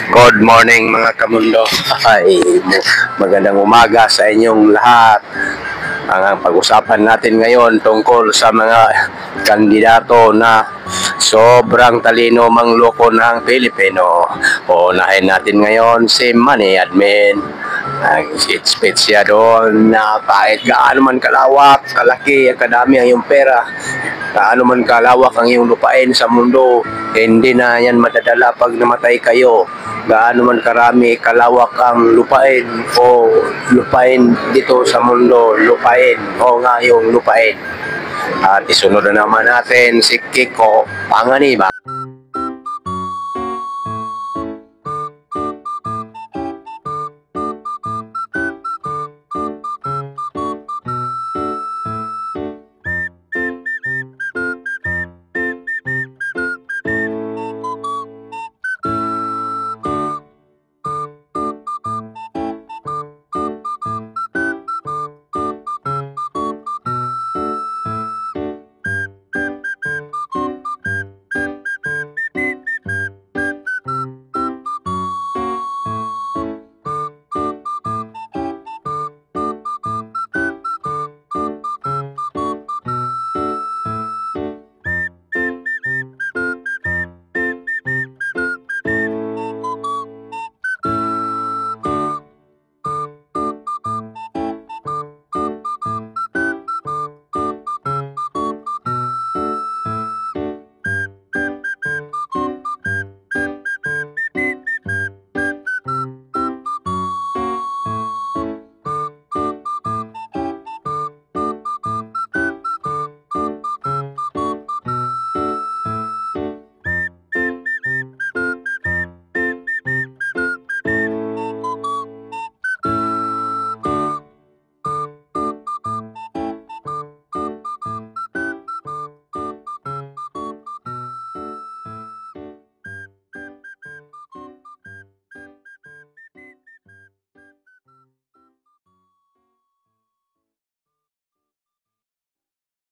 Good morning mga kamundo. Ay, magandang umaga sa inyong lahat. Ang pag-usapan natin ngayon tungkol sa mga kandidato na sobrang talino mangloko ng Pilipino. Unahin natin ngayon si Money Admin. It's siya doon na kahit gaano man kalawak, kalaki, kadami ang iyong pera, gaano man kalawak ang iyong lupain sa mundo, hindi na yan madadala pag namatay kayo. Gaano man karami, kalawak ang lupain o lupain dito sa mundo, lupain o nga yung lupain. At isunod na naman natin si Kiko Panganiban.